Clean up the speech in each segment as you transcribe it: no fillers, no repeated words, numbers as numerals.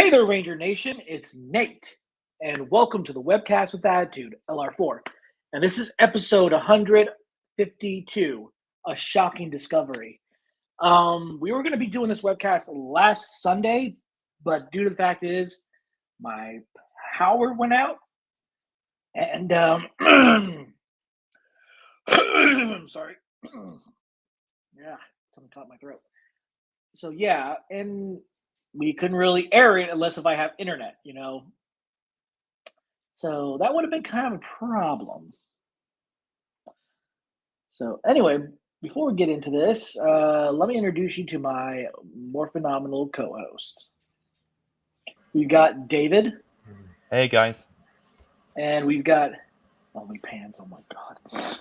Hey there, Ranger Nation. It's Nate, and welcome to the Webcast with Attitude, LR4. And this is episode 152, A Shocking Discovery. We were going to be doing this webcast last Sunday, but due to the fact is my power went out, and I'm sorry. Yeah, something caught my throat. So yeah, and we couldn't really air it unless if I have internet, So that would have been kind of a problem. So anyway, before we get into this, let me introduce you to my more phenomenal co-hosts. We've got David. Hey guys. And we've got only pants. Oh my god.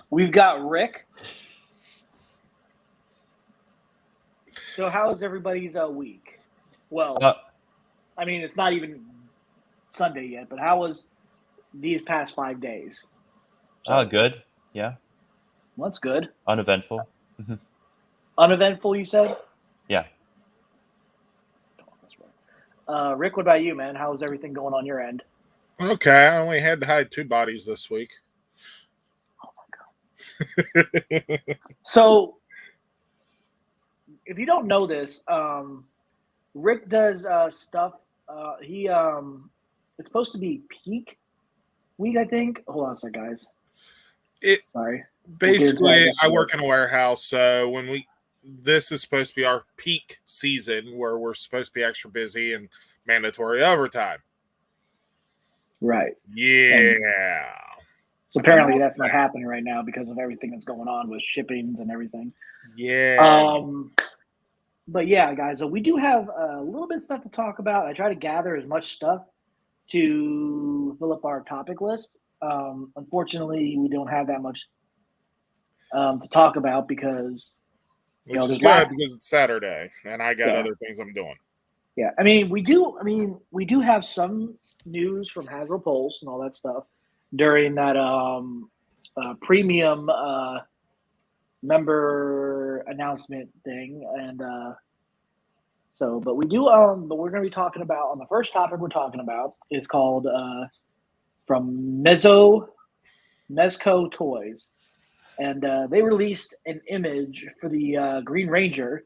We've got Rick. So how is everybody's week? Well, I mean, it's not even Sunday yet, but how was these past 5 days? Good. Yeah. Well, that's good. Uneventful. Uneventful, you said? Yeah. Rick, what about you, man? How's everything going on your end? Okay, I only had to hide 2 bodies this week. Oh my god. So, if you don't know this, Rick does stuff. It's supposed to be peak week, I think. Hold on a second, guys. Sorry. Basically, I work in a warehouse, so this is supposed to be our peak season where we're supposed to be extra busy and mandatory overtime. Right. Yeah. So apparently that's not happening right now because of everything that's going on with shippings and everything. Yeah. But yeah, guys, so we do have a little bit of stuff to talk about. I try to gather as much stuff to fill up our topic list. Unfortunately, we don't have that much to talk about because Which is good because it's Saturday and I got other things I'm doing. Yeah, I mean, we do have some news from Hasbro Pulse and all that stuff during that premium member announcement thing, and but we do but we're going to be talking about on the first topic we're talking about is called from Mezco Toys, and they released an image for the Green Ranger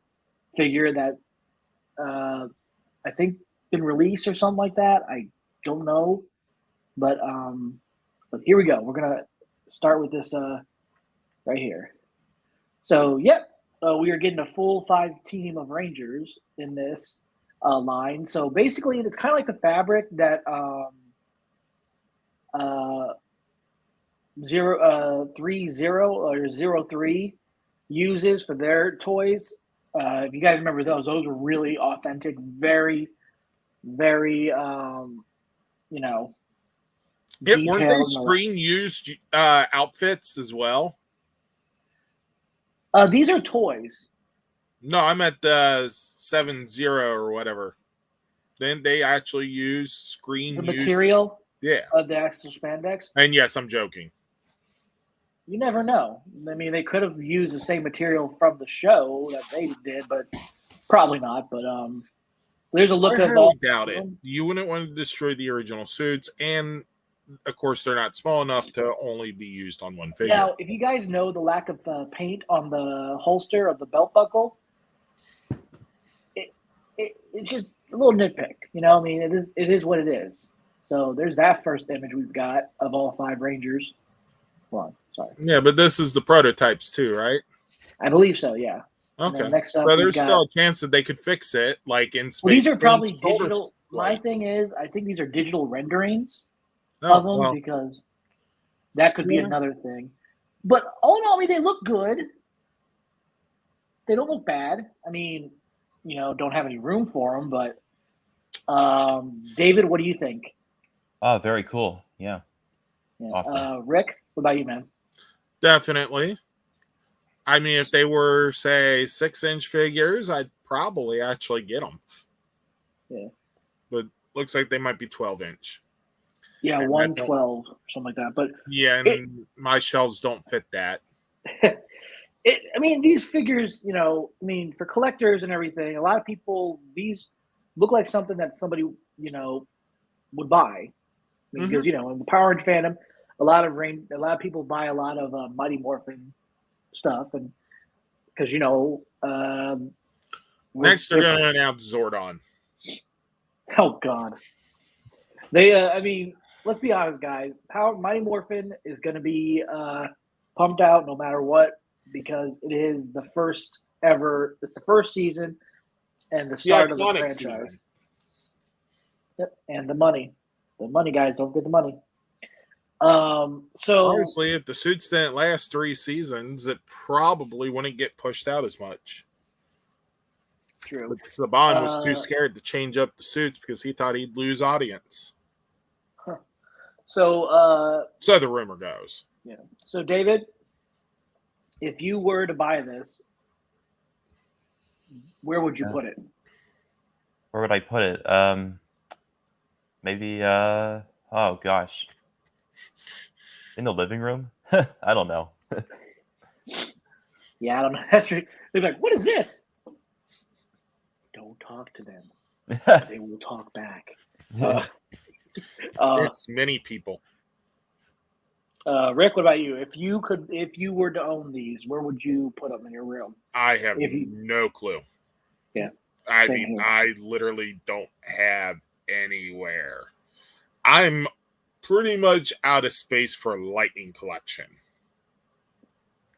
figure that's I think been released or something like that. I don't know, but here we go. We're gonna start with this right here. So we are getting a full 5 team of Rangers in this line. So basically, it's kind of like the fabric that 030 or 03 uses for their toys. If you guys remember those were really authentic, very, very, weren't they screen used outfits as well? These are toys. No, I'm at 70 or whatever. Then they actually use screen the material. Yeah, of the actual spandex. And yes, I'm joking. You never know. I mean, they could have used the same material from the show that they did, but probably not. But there's a look I of highly doubt it. You wouldn't want to destroy the original suits, and of course, they're not small enough to only be used on one figure. Now, if you guys know the lack of paint on the holster of the belt buckle, it's just a little nitpick. I mean, it is what it is. So there's that first image we've got of all 5 Rangers. Hold on, sorry. Yeah, but this is the prototypes too, right? I believe so, yeah. Okay. Next up, so there's still a chance that they could fix it, like in space. Well, these are probably digital. My thing is, I think these are digital renderings of them because that could be another thing. But all in all, I mean, they look good. They don't look bad. I mean, don't have any room for them, but David, what do you think? Oh, very cool. Yeah. Awesome. Rick, what about you, man? Definitely. I mean, if they were, say, 6-inch figures, I'd probably actually get them. Yeah. But looks like they might be 12-inch. Yeah, 112, something like that. But yeah, and my shelves don't fit that. I mean, these figures, for collectors and everything, a lot of people, these look like something that somebody would buy. Because in the Power Rangers fandom, a lot of people buy a lot of Mighty Morphin stuff, and because next they're going to announce Zordon. Oh God, they. Let's be honest, guys. Mighty Morphin is going to be pumped out no matter what, because it is the first ever. It's the first season and the start of the franchise. Season. Yep, and the money, guys. Don't forget the money. So honestly, if the suits didn't last 3 seasons, it probably wouldn't get pushed out as much. True. But Saban was too scared to change up the suits because he thought he'd lose audience. Huh. So the rumor goes. Yeah. So David, if you were to buy this, where would you put it? Where would I put it? Maybe oh gosh. In the living room? I don't know. Yeah, I don't know. That's right. They're like, what is this? Don't talk to them. They will talk back. It's many people. Rick, what about you? If you were to own these, where would you put them in your room? I have no clue. Yeah. I literally don't have anywhere. I'm pretty much out of space for Lightning Collection.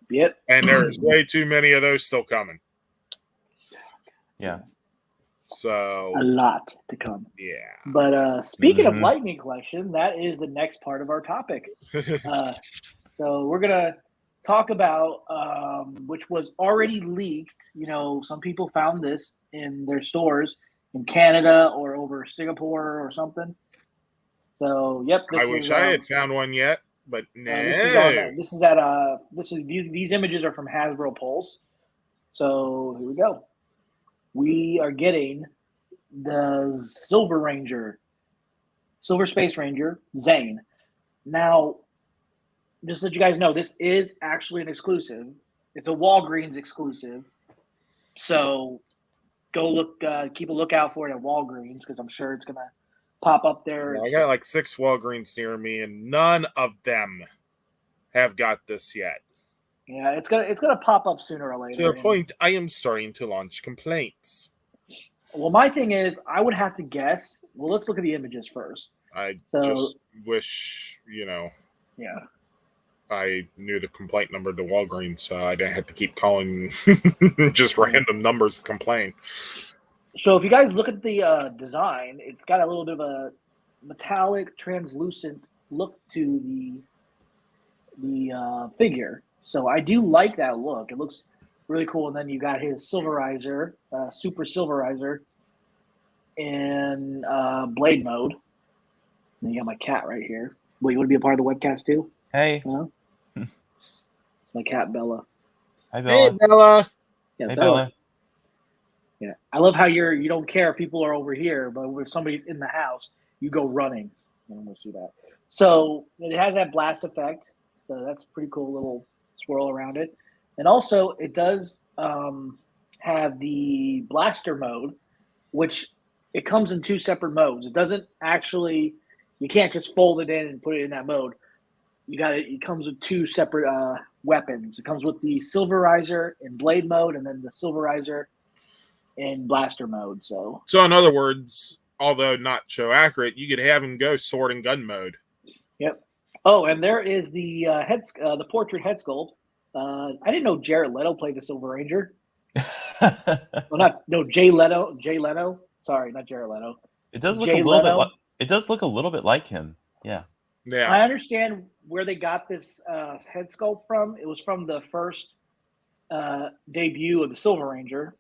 Yep. And there's way too many of those still coming. Yeah. So a lot to come. Yeah. But speaking of Lightning Collection, that is the next part of our topic. So we're gonna talk about which was already leaked. Some people found this in their stores in Canada or over Singapore or something. So yep, I wish I had found one yet, but no. These images are from Hasbro Pulse. So here we go. We are getting the Silver Space Ranger, Zane. Now, just so you guys know, this is actually an exclusive. It's a Walgreens exclusive. So go keep a lookout for it at Walgreens, because I'm sure it's going to pop up there. I got like 6 Walgreens near me, and none of them have got this yet. Yeah, it's gonna pop up sooner or later. To the point, I am starting to launch complaints. Well, my thing is, I would have to guess. Well, let's look at the images first. I just wish, Yeah. I knew the complaint number to Walgreens, so I didn't have to keep calling just random numbers to complain. So if you guys look at the design, it's got a little bit of a metallic, translucent look to the figure. So I do like that look. It looks really cool. And then you got his Silverizer, Super Silverizer in Blade mode. And you got my cat right here. Well, you want to be a part of the webcast too? Hey. No? It's my cat, Bella. Hi, Bella. Hey, Bella. Yeah, hey, Bella. Yeah, I love how you don't care if people are over here, but if somebody's in the house, you go running. I'm going to see that. So it has that blast effect. So that's a pretty cool little swirl around it. And also it does have the blaster mode, which it comes in 2 separate modes. It doesn't actually, you can't just fold it in and put it in that mode. It comes with 2 separate weapons. It comes with the Silverizer in Blade mode, and then the Silverizer in blaster mode. So in other words, although not so accurate, you could have him go sword and gun mode. Yep. Oh, and there is the the portrait head sculpt. I didn't know Jared Leto played the Silver Ranger. Jay Leto. Jay Leno. Sorry, not Jared Leto. It does look a little bit. It does look a little bit like him. Yeah. Yeah. I understand where they got this head sculpt from. It was from the first debut of the Silver Ranger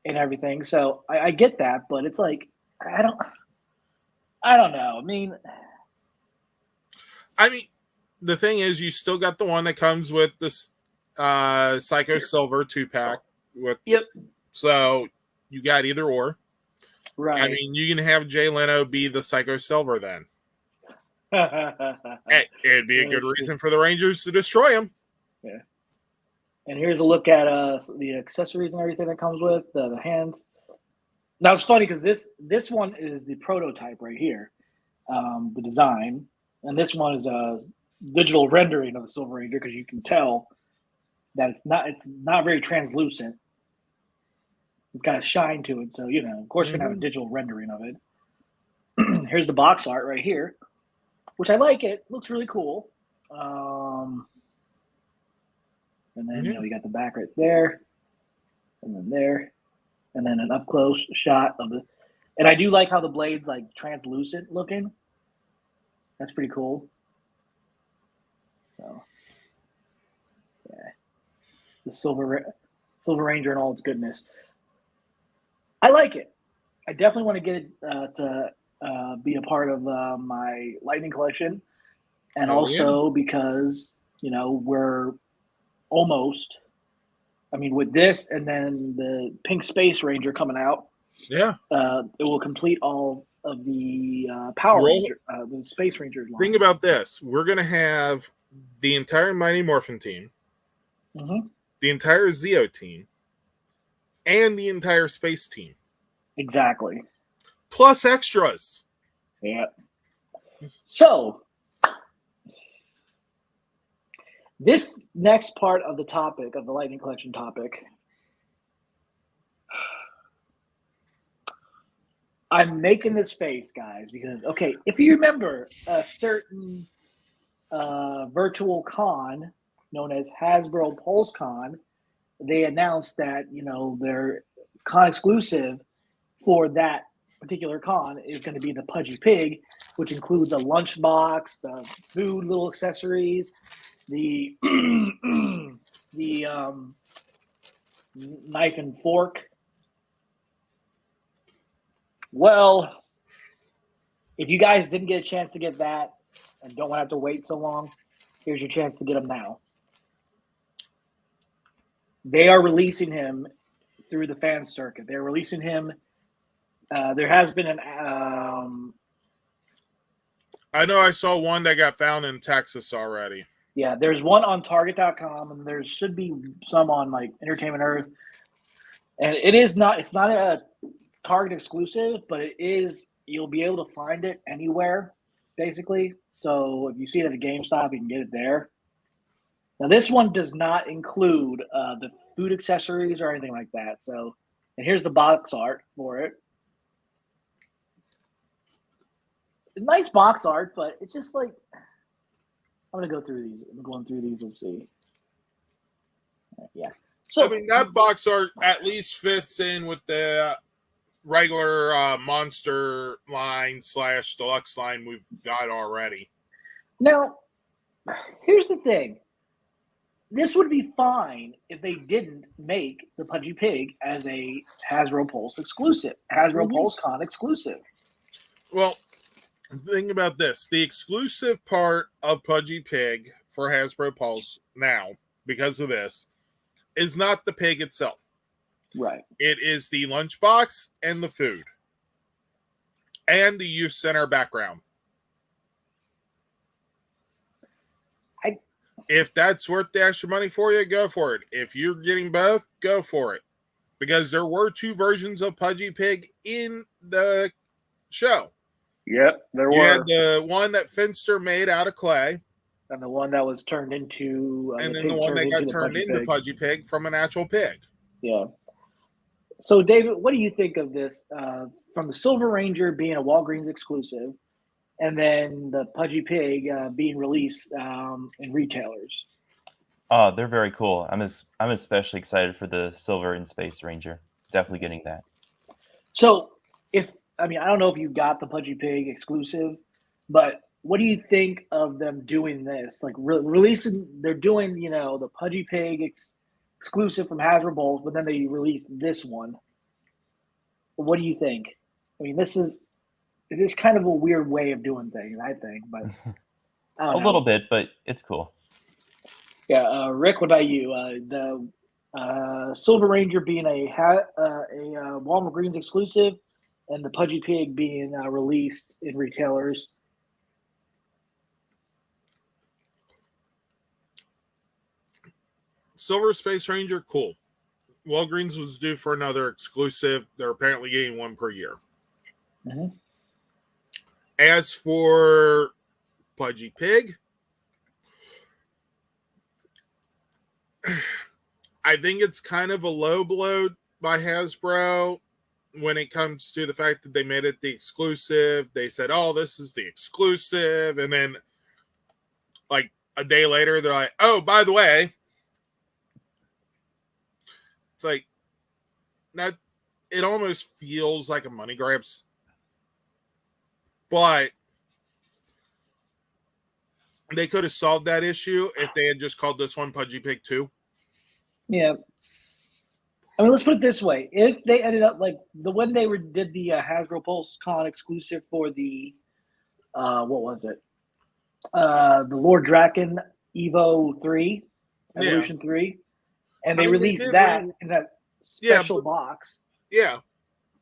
and everything. So I get that, but it's like I don't know. I mean, the thing is, you still got the one that comes with this Psycho Silver 2-pack. Yep. So you got either or. Right. I mean, you can have Jay Leno be the Psycho Silver then. It'd be a good reason for the Rangers to destroy him. Yeah. And here's a look at the accessories and everything that comes with the hands. Now it's funny because this one is the prototype right here, the design, and this one is a digital rendering of the Silver Ranger because you can tell that it's not very translucent. It's got a shine to it, so of course you're gonna have a digital rendering of it. Here's the box art right here, which I like. It looks really cool. And then you got the back right there, and then there, and then an up close shot of the. And I do like how the blade's like translucent looking. That's pretty cool. So, yeah, the Silver Ranger and all its goodness. I like it. I definitely want to get it to be a part of my Lightning collection, and also because we're almost. I mean, with this and then the Pink Space Ranger coming out, it will complete all of the Power Ranger, the Space Rangers line. Think about this: we're going to have the entire Mighty Morphin team, the entire Zeo team, and the entire Space team. Exactly. Plus extras. Yeah. So, this next part of the topic, of the Lightning Collection topic, I'm making this face, guys, because, okay, if you remember a certain virtual con known as Hasbro Pulse Con, they announced that, their con exclusive for that particular con is going to be the Pudgy Pig, which includes a lunchbox, the food, little accessories, the knife and fork. Well, if you guys didn't get a chance to get that and don't want to have to wait so long, here's your chance to get them now. They are releasing him through the fan circuit. They're releasing him. There has been an. I know I saw one that got found in Texas already. Yeah, there's one on Target.com, and there should be some on like Entertainment Earth. And it's not a Target exclusive, but it is. You'll be able to find it anywhere, basically. So if you see it at a GameStop, you can get it there. Now this one does not include the food accessories or anything like that. So, and here's the box art for it. Nice box art, but it's just like I'm gonna go through these. I'm going through these. Let's see. Yeah. So I mean, that box art at least fits in with the regular monster line / deluxe line we've got already. Now, here's the thing. This would be fine if they didn't make the Pudgy Pig as a Hasbro Pulse exclusive, Hasbro Pulse Con exclusive. Well, think about this. The exclusive part of Pudgy Pig for Hasbro Pulse now, because of this, is not the pig itself. Right. It is the lunchbox and the food. And the youth center background. If that's worth the extra money for you, go for it. If you're getting both, go for it. Because there were 2 versions of Pudgy Pig in the show. Yep, there were. You had the one that Finster made out of clay. And the one that was turned into... and then the one that got turned into Pudgy Pig from an actual pig. Yeah. So, David, what do you think of this? From the Silver Ranger being a Walgreens exclusive, and then the Pudgy Pig being released in retailers. Oh, they're very cool. I'm especially excited for the Silver and Space Ranger. Definitely getting that. So, I don't know if you got the Pudgy Pig exclusive, but what do you think of them doing this? Like releasing, they're doing, the Pudgy Pig exclusive from Hasbro Bowls, but then they released this one. What do you think? I mean, this is kind of a weird way of doing things, I think, but I don't know. Little bit, but it's cool. Yeah, Rick, what about you? The Silver Ranger being a Walgreens exclusive, and the Pudgy Pig being released in retailers. Silver Space Ranger, cool. Walgreens was due for another exclusive. They're apparently getting one per year. Mm-hmm. As for Pudgy Pig, I think it's kind of a low blow by Hasbro when it comes to the fact that they made it the exclusive. They said, oh, this is the exclusive. And then, like, a day later, they're like, oh, by the way, it's like, that it almost feels like a money grabs. But they could have solved that issue if they had just called this one Pudgy Pig 2. Yeah. I mean, let's put it this way: if they ended up like when they did the Hasbro Pulse Con exclusive for the what was it? The Lord Draken Evo 3, Evolution 3, and they released that in that special box. Yeah,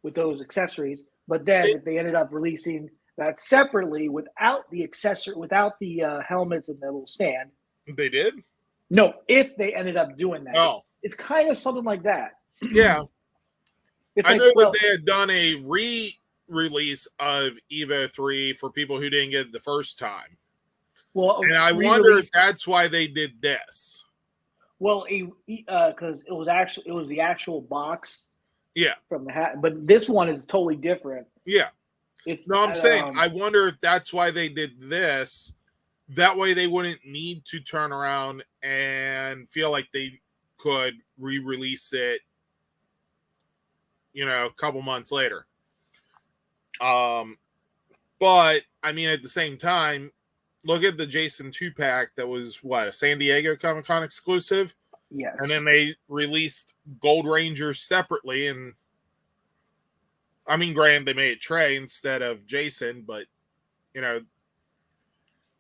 with those accessories. But then if they ended up releasing that separately without the accessory, without the helmets and the little stand. They did? No, if they ended up doing that. Oh. It's kind of something like that. Yeah. I know that they had done a re-release of Evo 3 for people who didn't get it the first time. Well, and I wonder if that's why they did this. Well, because it was the actual box. Yeah. From the hat, but this one is totally different. Yeah. I'm saying I wonder if that's why they did this. That way they wouldn't need to turn around and feel like they could re-release it, a couple months later. But I mean, at the same time, look at the Jason 2-pack that was a San Diego Comic-Con exclusive. Yes. And then they released Gold Ranger separately, and I mean, granted, they made it Trey instead of Jason, but there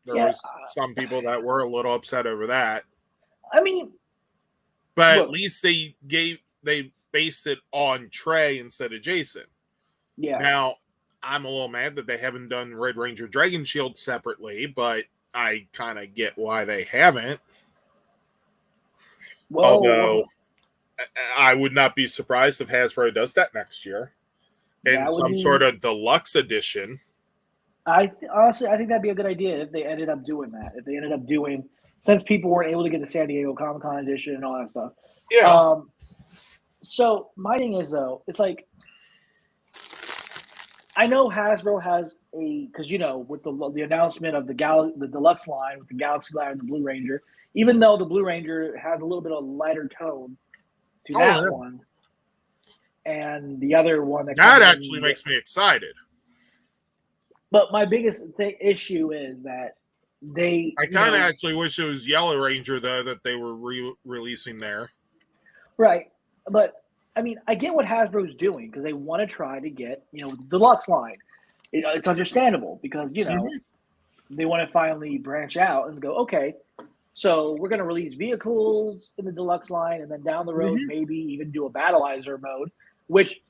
was some people that were a little upset over that. I mean, but at least they based it on Trey instead of Jason. Yeah. Now, I'm a little mad that they haven't done Red Ranger Dragon Shield separately, but I kind of get why they haven't. Well, although I would not be surprised if Hasbro does that next year in some sort of deluxe edition. Honestly, I think that'd be a good idea if they ended up doing that. If they ended up doing, since people weren't able to get the San Diego Comic-Con edition and all that stuff. Yeah. So my thing is though, it's like, I know Hasbro has because with the announcement of the deluxe line with the Galaxy line and the Blue Ranger, even though the Blue Ranger has a little bit of lighter tone to that one, and the other one that actually makes me excited. But my biggest issue is that I kind of actually wish it was Yellow Ranger though that they were releasing there. Right, but I mean, I get what Hasbro's doing because they want to try to get the deluxe line. It's understandable because they want to finally branch out and go, okay, so we're going to release vehicles in the deluxe line, and then down the road maybe even do a battleizer mode. Which,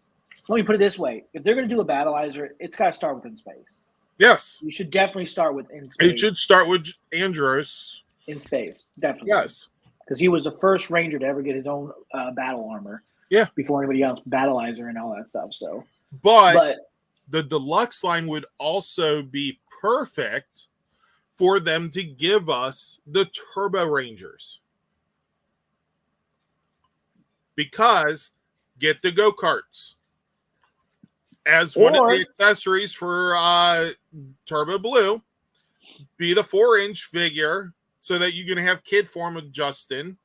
let me put it this way: if they're going to do a battleizer, it's got to start with In Space. Yes, you should definitely start with In Space. It should start with Andros. In Space, definitely. Yes, because he was the first Ranger to ever get his own battle armor. Yeah, before anybody else, battleizer and all that stuff. So, but the deluxe line would also be perfect for them to give us the Turbo Rangers, because get the go-karts as one of the accessories for Turbo Blue. Be the 4-inch figure so that you can have kid form of Justin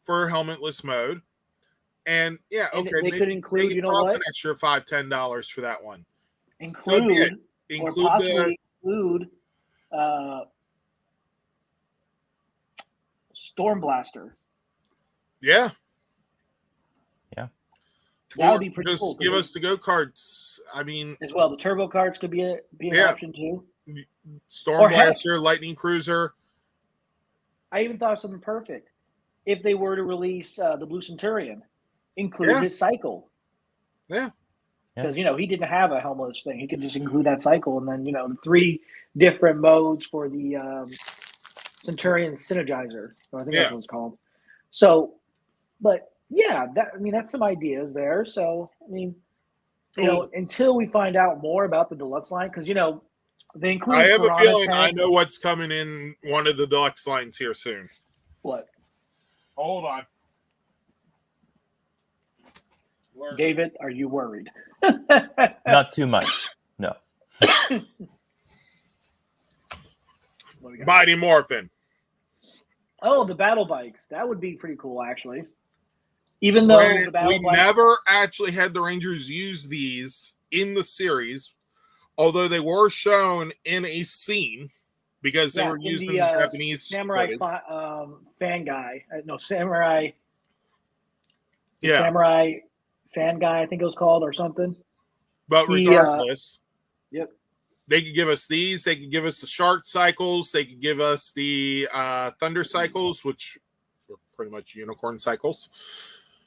for helmetless mode. And they could include, an extra $5-10 for that one. Include Storm Blaster. Yeah. That would be pretty just cool. Give us the go-karts. I mean, as well, the turbo carts could be an option too. Storm Blaster, Lightning Cruiser. I even thought of something perfect. If they were to release the Blue Centurion, include his cycle. Yeah. Because, he didn't have a helmetless thing. He could just include that cycle. And then, the 3 different modes for the Centurion Synergizer. I think that's what it's called. So, but Yeah, that's some ideas there. So, until we find out more about the deluxe line, because they included I have a Piranha's feeling I head. know what's coming in one of the deluxe lines here soon. What? Hold on. David, are you worried? Not too much. No. Mighty Morphin. Oh, the battle bikes. That would be pretty cool, actually. Even though the battle we bikes... never actually had the Rangers use these in the series, although they were shown in a scene because they were used in the Japanese samurai fan guy. No, samurai. Yeah, samurai fan guy. I think it was called or something. But regardless, yep. They could give us these. They could give us the Shark Cycles. They could give us the Thunder Cycles, which were pretty much unicorn cycles.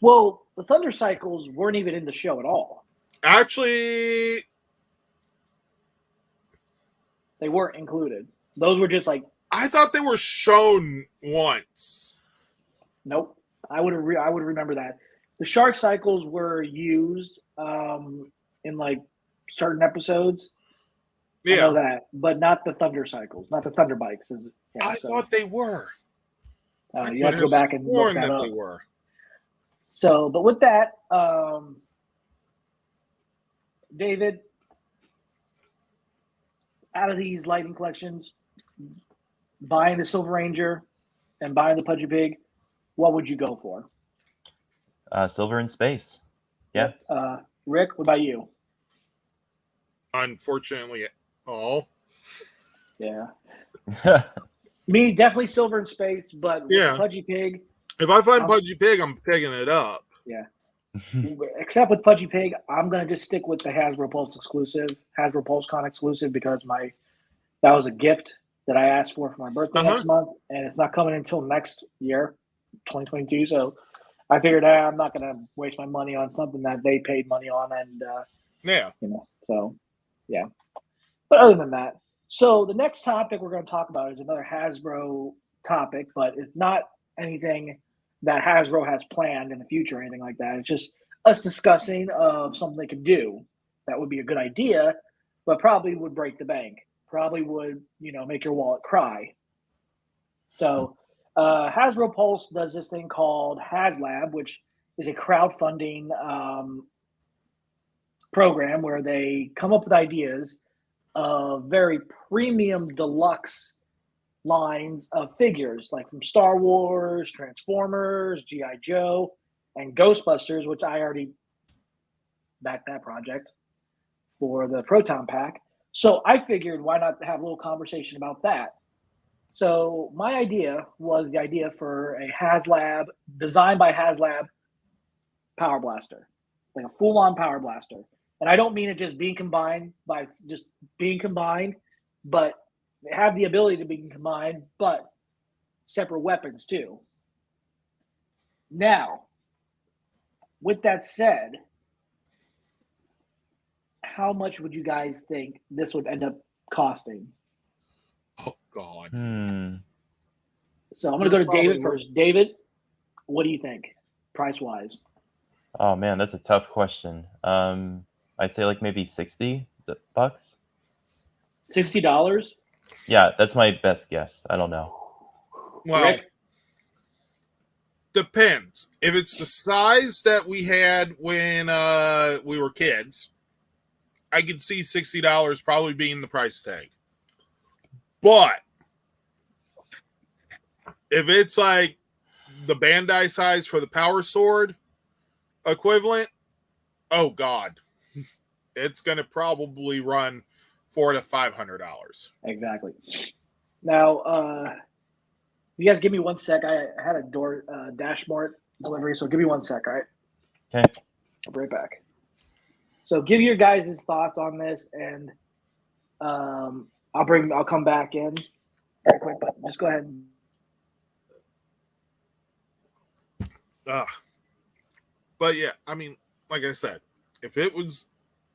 Well, the Thunder Cycles weren't even in the show at all. Actually, they weren't included. Those were just like... I thought they were shown once. Nope. I would remember that. The Shark Cycles were used in like certain episodes. Yeah. I know that, but not the Thunder Cycles, not the Thunder Bikes. Yeah, I thought they were. You have to go back and look that up. They were. So, but with that, David, out of these Lightning collections, buying the Silver Ranger and buying the Pudgy Pig, what would you go for? Silver in space. Yeah. Rick, what about you? Unfortunately, all. Yeah. Me, definitely Silver in space, but with Pudgy Pig. If I find Pudgy Pig, I'm picking it up. Yeah. Except with Pudgy Pig, I'm going to just stick with the Hasbro Pulse exclusive, Hasbro PulseCon exclusive, because that was a gift that I asked for my birthday next month, and it's not coming until next year, 2022. So I figured I'm not going to waste my money on something that they paid money on, and so yeah. But other than that, so the next topic we're going to talk about is another Hasbro topic, but it's not anything that Hasbro has planned in the future or anything like that. It's just us discussing of something they could do that would be a good idea, but probably would break the bank. Probably would, make your wallet cry. So Hasbro Pulse does this thing called HasLab, which is a crowdfunding program where they come up with ideas of very premium deluxe lines of figures, like from Star Wars, Transformers, G.I. Joe, and Ghostbusters, which I already backed that project for the Proton Pack. So I figured, why not have a little conversation about that? So my idea was the idea for a HasLab, designed by HasLab, Power Blaster, like a full-on Power Blaster. And I don't mean it just being combined by just being combined, but they have the ability to be combined, but separate weapons too. Now, with that said, how much would you guys think this would end up costing? Oh, God. So I'm going to go to David first. David, what do you think, price-wise? Oh, man, that's a tough question. I'd say like maybe $60. $60? Yeah, that's my best guess. I don't know. Well, Rick? Depends. If it's the size that we had when we were kids, I could see $60 probably being the price tag. But if it's like the Bandai size for the Power Sword equivalent, oh God, it's going to probably run $400 to $500. Exactly. Now, you guys give me 1 sec. I had a Dashmart delivery, so give me 1 sec, all right? Okay. I'll be right back. So give your guys' thoughts on this, and I'll come back in very quick, but just go ahead. But yeah, I mean, like I said, if it was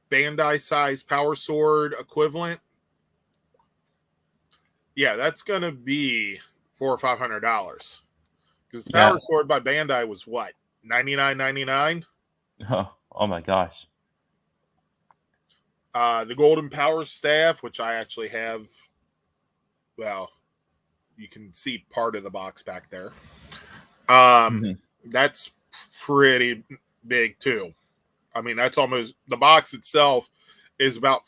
Bandai size Power Sword equivalent, yeah, that's gonna be $400 or $500 because the Power Sword by Bandai was what, $99.99. Oh my gosh. The Golden Power Staff, which I actually have. Well, you can see part of the box back there. That's pretty big too. I mean, that's almost, the box itself is about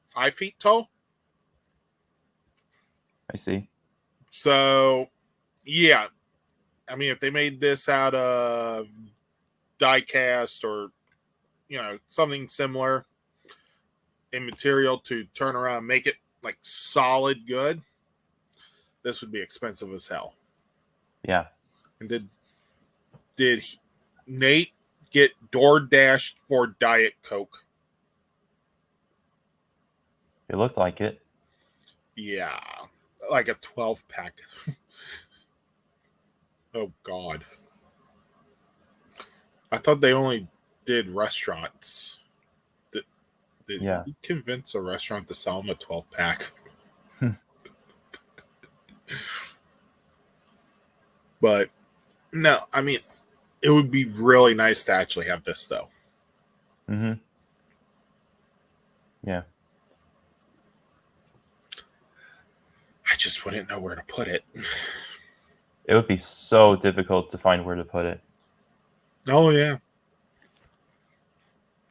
5 feet tall. I see. So, yeah. I mean, if they made this out of die cast or, something similar in material to turn around and make it like solid good, this would be expensive as hell. Yeah. And did Nate get DoorDash for Diet Coke? It looked like it. Yeah. Like a 12-pack. Oh, God. I thought they only did restaurants. Did you convince a restaurant to sell them a 12-pack? But, no, I mean, it would be really nice to actually have this, though. Mm-hmm. Yeah. I just wouldn't know where to put it. It would be so difficult to find where to put it. Oh, yeah.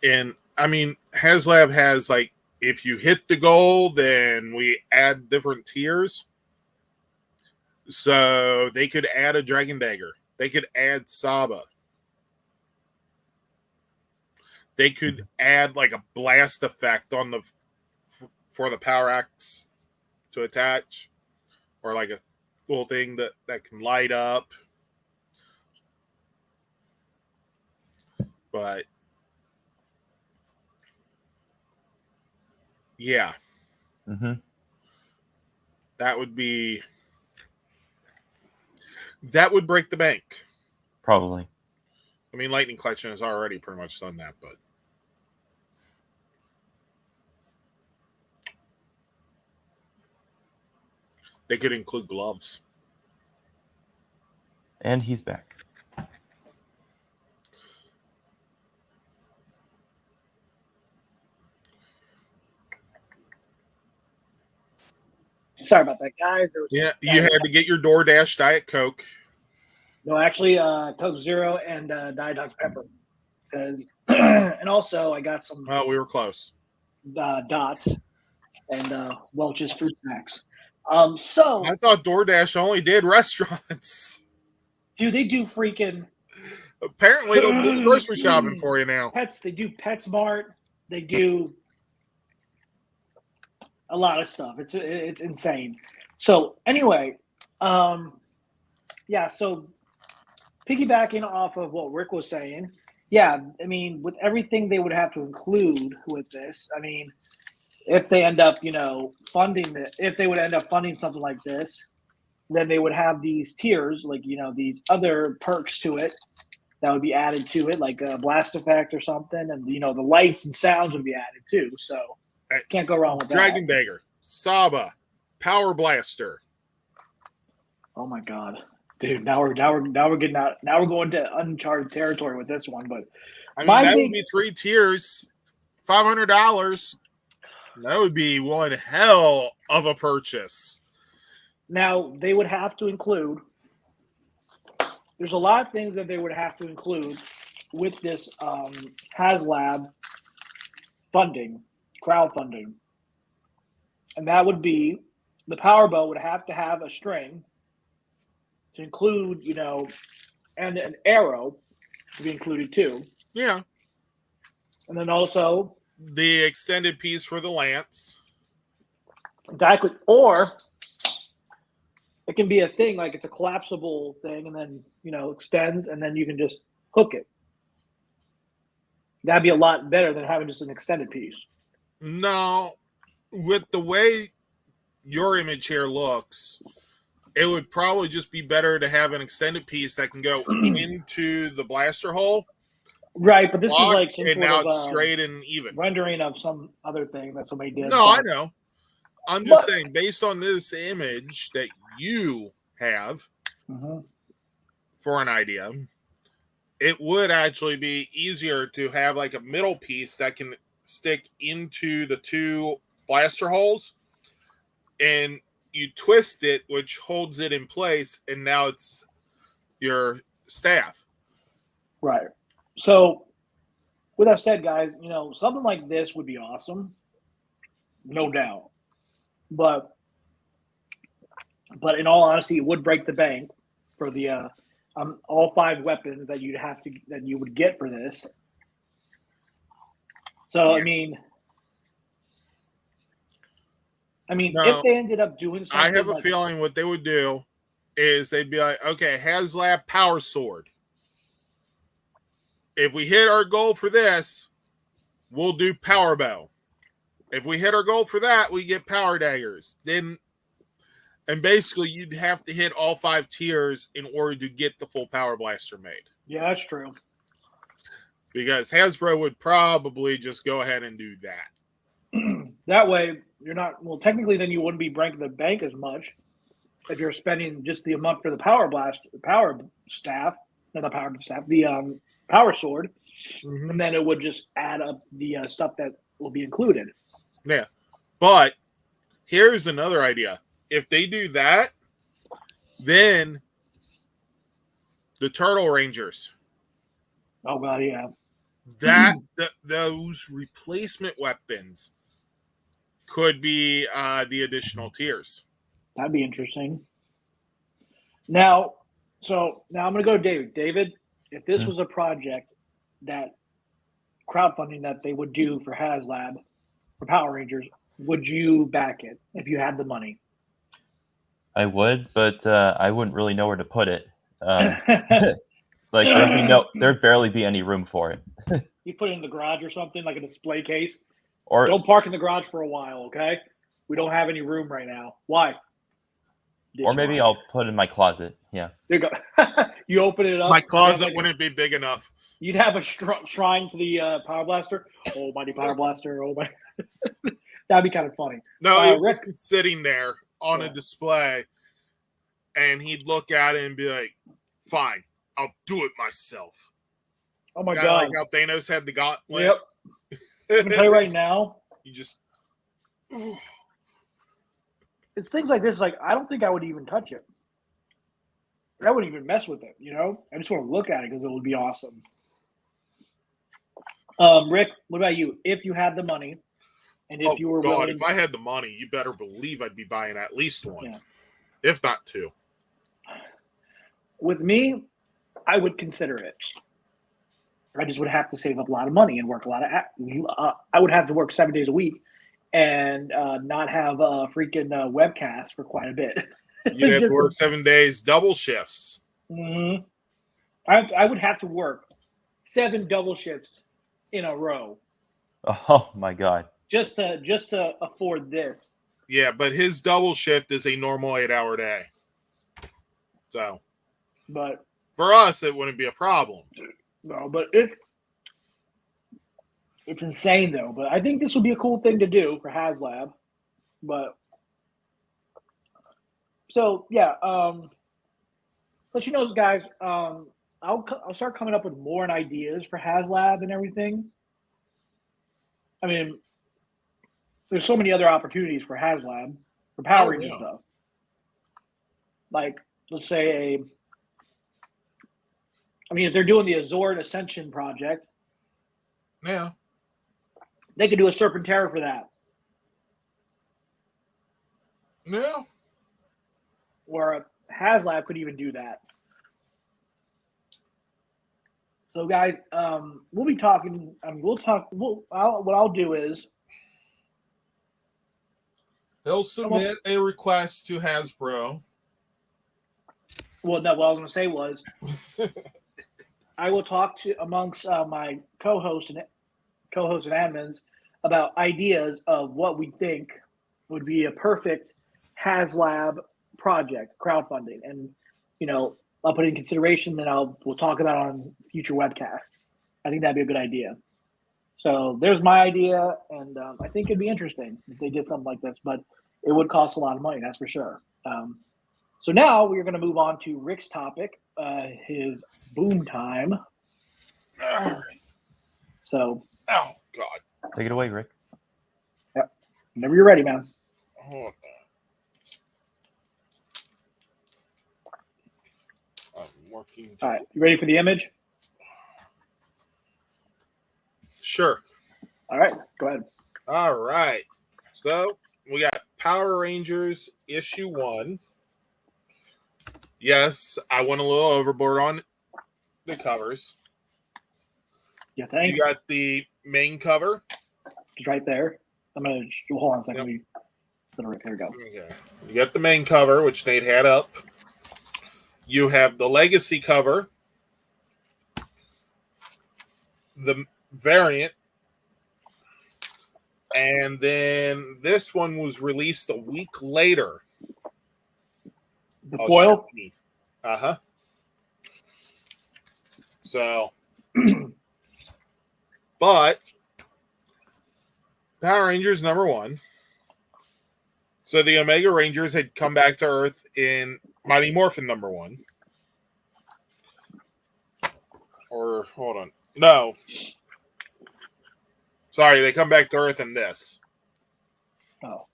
And, I mean, HasLab has, like, if you hit the goal, then we add different tiers. So they could add a Dragon Dagger. They could add Saba. They could add, like, a blast effect on for the Power Axe to attach. Or, like, a little thing that can light up. But yeah. Mm-hmm. That would break the bank. Probably. I mean, Lightning Collection has already pretty much done that, but they could include gloves. And he's back. Sorry about that, guys. Yeah, you had to get your DoorDash Diet Coke. No, actually, Coke Zero and Diet Dr Pepper, because and also I got some. Oh, we were close. Dots and Welch's fruit snacks. So I thought DoorDash only did restaurants. Dude, they do freaking. Apparently, they'll do grocery shopping for you now. Pets. They do PetSmart. They do a lot of stuff. It's insane. So anyway, yeah. So piggybacking off of what Rick was saying, yeah. I mean, with everything they would have to include with this, I mean, if they end up, funding it, if they would end up funding something like this, then they would have these tiers, like these other perks to it that would be added to it, like a blast effect or something, and the lights and sounds would be added too. So can't go wrong with that. Dragon Dagger, Saba, Power Blaster. Oh my god, dude! Now we're getting out. Now we're going to uncharted territory with this one. But I mean, that would be 3 tiers, $500. That would be one hell of a purchase. Now they would have to include. There's a lot of things that they would have to include with this HasLab funding, crowdfunding, and that would be the power bow would have to have a string to include, and an arrow to be included too. Yeah, and then also the extended piece for the lance. Exactly, or it can be a thing like it's a collapsible thing, and then extends, and then you can just hook it. That'd be a lot better than having just an extended piece. No, with the way your image here looks, it would probably just be better to have an extended piece that can go into the blaster hole. Right, but this is like some and sort now of it's straight and even rendering of some other thing that somebody did. No, I know. I'm just saying, based on this image that you have for an idea, it would actually be easier to have like a middle piece that can stick into the two blaster holes, and you twist it, which holds it in place, and now it's your staff. Right. So, with that said, guys, something like this would be awesome, no doubt. But in all honesty, it would break the bank for the all 5 weapons that you would get for this. So I mean, if they ended up doing something, I have a feeling what they would do is they'd be like, okay, HasLab Power Sword. If we hit our goal for this, we'll do Power Bow. If we hit our goal for that, we get Power Daggers. And basically, you'd have to hit all 5 tiers in order to get the full Power Blaster made. Yeah, that's true. Because Hasbro would probably just go ahead and do that. That way, you're not. Well, technically, then you wouldn't be breaking the bank as much if you're spending just the amount for the Power Staff, not the Power Staff, the Power Sword, and then it would just add up the stuff that will be included. Yeah, but here's another idea. If they do that, then the Turtle Rangers. Oh god, yeah. Those replacement weapons could be the additional tiers. That'd be interesting. Now I'm going to go to David. David, if this was a project that crowdfunding that they would do for HasLab for Power Rangers, would you back it if you had the money? I would, but I wouldn't really know where to put it. Like there'd barely be any room for it. You put it in the garage or something, like a display case. Or don't park in the garage for a while, okay? We don't have any room right now. Why? Or maybe I'll put it in my closet. Yeah. There you go. You open it up. My closet wouldn't be big enough. You'd have a shrine to the Power Blaster. Oh, mighty Power Blaster. Oh, my. That'd be kind of funny. No, it was sitting there on a display, and he'd look at it and be like, fine, I'll do it myself. Oh, my God. Like how Thanos had the gauntlet. Yep. I'm going to tell you right now. You just... It's things like this. Like, I don't think I would even touch it. I wouldn't even mess with it, I just want to look at it because it would be awesome. Rick, what about you? If you had the money, and if you were willing... if I had the money, you better believe I'd be buying at least one, if not 2. With me, I would consider it. I just would have to save up a lot of money and work a lot of... I would have to work 7 days a week and not have a freaking webcast for quite a bit. You'd have to work 7 days, double shifts. Mm-hmm. I would have to work 7 double shifts in a row. Oh my God! Just to afford this. Yeah, but his double shift is a normal 8-hour day. So, but for us, it wouldn't be a problem. No, but it's insane though. But I think this would be a cool thing to do for HasLab. But so yeah, let you know, guys. I'll start coming up with more ideas for HasLab and everything. I mean, there's so many other opportunities for HasLab for Power Rangers stuff. Like, let's say if they're doing the Azord Ascension project, they could do a Serpentera for that. Yeah. Or HasLab could even do that. So, guys, we'll be talking. What I'll do is he'll submit a request to Hasbro. Well, no. What I was going to say was, I will talk to amongst my co-hosts and admins about ideas of what we think would be a perfect HasLab project crowdfunding, and I'll put it in consideration. Then we'll talk about it on future webcasts. I think that'd be a good idea. So there's my idea, and I think it'd be interesting if they did something like this, but it would cost a lot of money, that's for sure. So now we're going to move on to Rick's topic, his boom time. All right. So, Oh God. Take it away, Rick. whenever you're ready, man. Hold on. I'm working. All right, you ready for the image? Sure. All right, go ahead. All right. So we got Power Rangers issue 1. Yes, I went a little overboard on the covers. You think? You got the main cover. It's right there. I'm gonna hold on a second. Yep. Here we go. Okay. You got the main cover, which Nate had up. You have the Legacy cover, the variant, and then this one was released a week later. The foil. Uh-huh. So, but Power Rangers #1. So the Omega Rangers had come back to Earth in Mighty Morphin #1. Or, hold on. No. Sorry, they come back to Earth in this. Oh.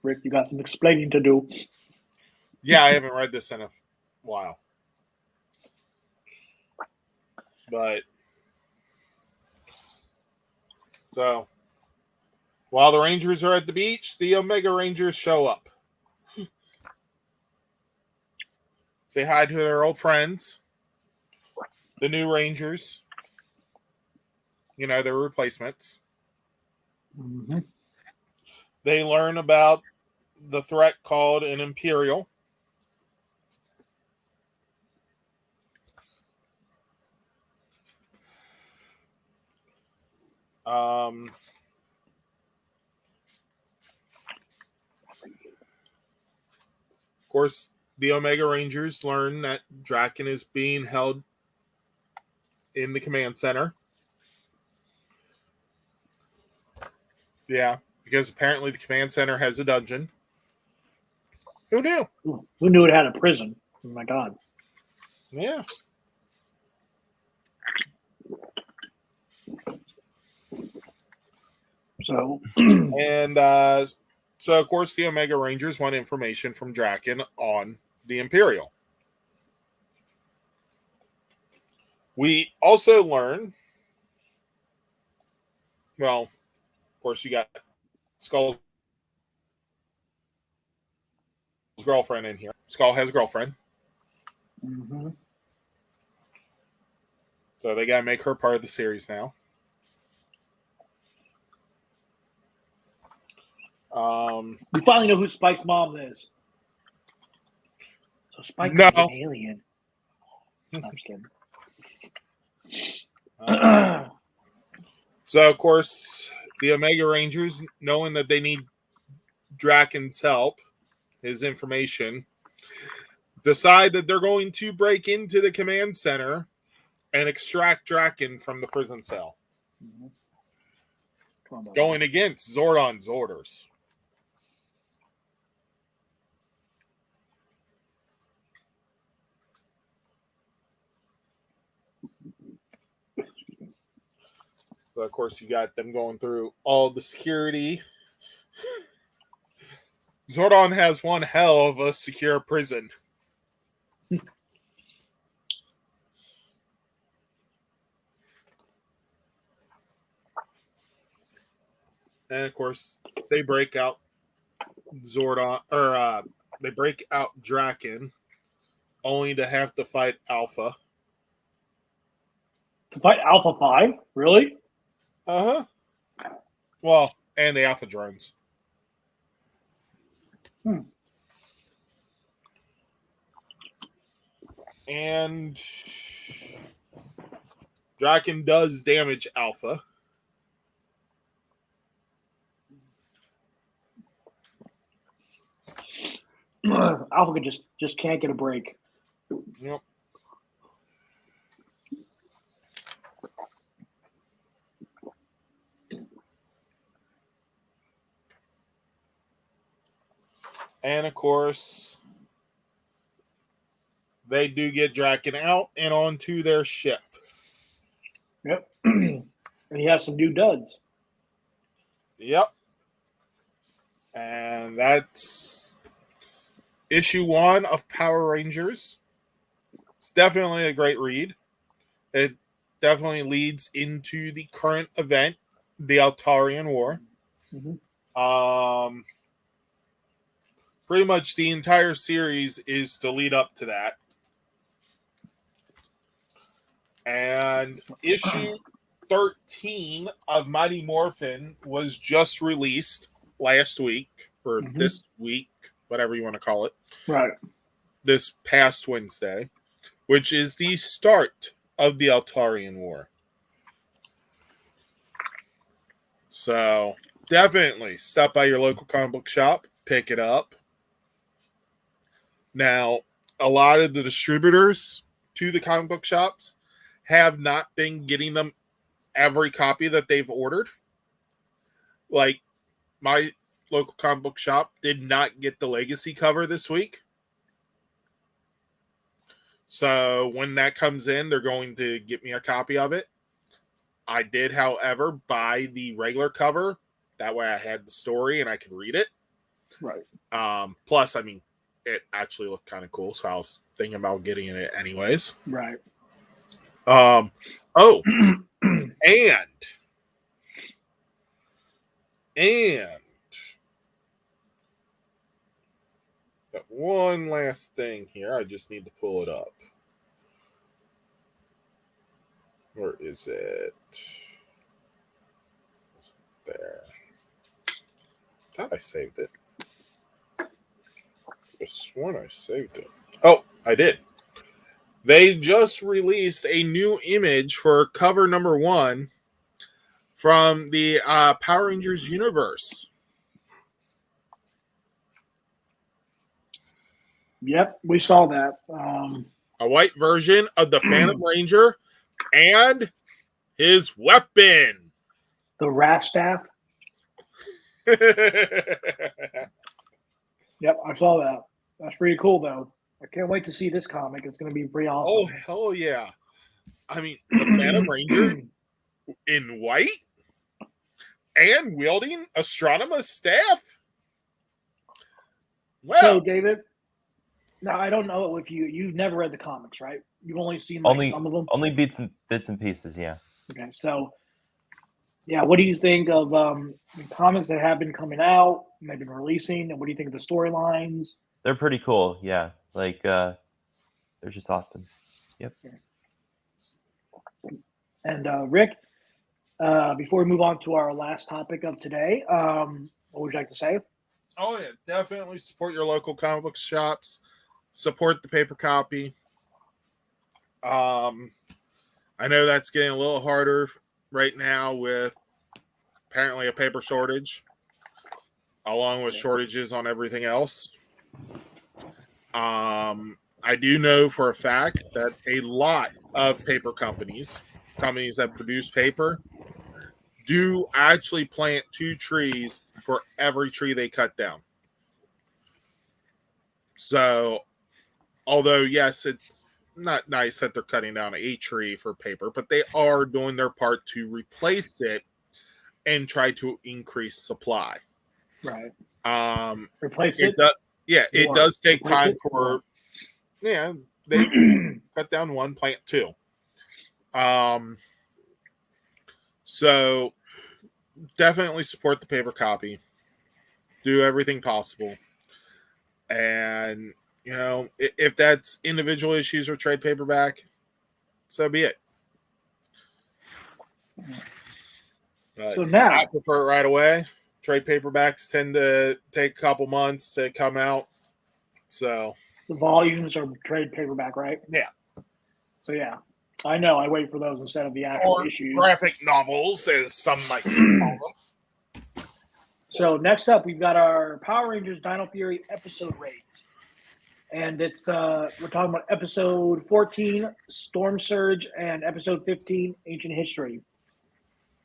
Rick, you got some explaining to do. Yeah, I haven't read this in a while. But, so, while the Rangers are at the beach, the Omega Rangers show up. Say hi to their old friends, the new Rangers. You know, their replacements. Mm-hmm. They learn about the threat called an Imperial. Of course, the Omega Rangers learn that Draken is being held in the command center. Yeah, because apparently the command center has a dungeon. Who knew? Who knew it had a prison? Oh my God. Yeah. So, And so, of course, the Omega Rangers want information from Draken on the Imperial. We also learn, well, of course, you got Skull's girlfriend in here. Skull has a girlfriend. mm-hmm. So they got to make her part of the series now. We finally know who Spike's mom is. So Spike No. is an alien. I'm just kidding. So, of course, the Omega Rangers, knowing that they need Draken's help, his information, decide that they're going to break into the command center and extract Draken from the prison cell. Mm-hmm. Come on, Going against Zordon's orders. So, of course, you got them going through all the security. Zordon has one hell of a secure prison. And, of course, they break out Zordon, or they break out Draken, only to have to fight Alpha. To fight Alpha 5? Really? Uh-huh. Well, and the Alpha drones. And Draken does damage Alpha. Alpha just can't get a break. Yep. And of course, they do get Draken out and onto their ship. Yep. And he has some new duds. Yep. And that's issue 1 of Power Rangers. It's definitely a great read. It definitely leads into the current event, the Altarian War. Mm-hmm. Pretty much the entire series is to lead up to that. And issue 13 of Mighty Morphin was just released last week, or this week, whatever you want to call it. Right. This past Wednesday, which is the start of the Altarian War. So definitely stop by your local comic book shop, pick it up. Now, a lot of the distributors to the comic book shops have not been getting them every copy that they've ordered. Like, my local comic book shop did not get the Legacy cover this week. So when that comes in, they're going to get me a copy of it. I did, however, buy the regular cover. That way I had the story and I could read it. Right. Plus, I mean, it actually looked kind of cool, so I was thinking about getting it anyways. Right. Oh, and got one last thing here. I just need to pull it up. Where is it? There. Thought I saved it. I sworn I saved it. Oh, I did. They just released a new image for cover number 1 from the Power Rangers universe. Yep, we saw that. A white version of the Phantom Ranger and his weapon. The Wrath Staff. Yep, I saw that. That's pretty cool, though. I can't wait to see this comic. It's going to be pretty awesome. Oh, hell yeah. I mean, the Phantom Ranger in white and wielding Astronomer's staff? Well, so, David, now I don't know if you've never read the comics, right? You've only seen some of them? Only bits and pieces, yeah. Okay, so, yeah, what do you think of the comics that have been coming out and they've been releasing, and what do you think of the storylines? They're pretty cool, yeah. Like, they're just awesome. Yep. And Rick, before we move on to our last topic of today, what would you like to say? Oh, yeah, definitely support your local comic book shops. Support the paper copy. I know that's getting a little harder right now with apparently a paper shortage, along with shortages on everything else. I do know for a fact that a lot of paper companies that produce paper, do actually plant 2 trees for every tree they cut down. So, although, yes, it's not nice that they're cutting down a tree for paper, but they are doing their part to replace it and try to increase supply. Right. Replace it? It does take time for... Yeah, they cut down 1, plant 2. So definitely support the paper copy. Do everything possible. And, you know, if that's individual issues or trade paperback, so be it. So now I prefer it right away. Trade paperbacks tend to take a couple months to come out. So the volumes are trade paperback, right? Yeah. So yeah, I know. I wait for those instead of the actual issues. Graphic novels, as some might call them. So next up, we've got our Power Rangers Dino Fury episode rates. And it's we're talking about episode 14, Storm Surge, and episode 15, Ancient History.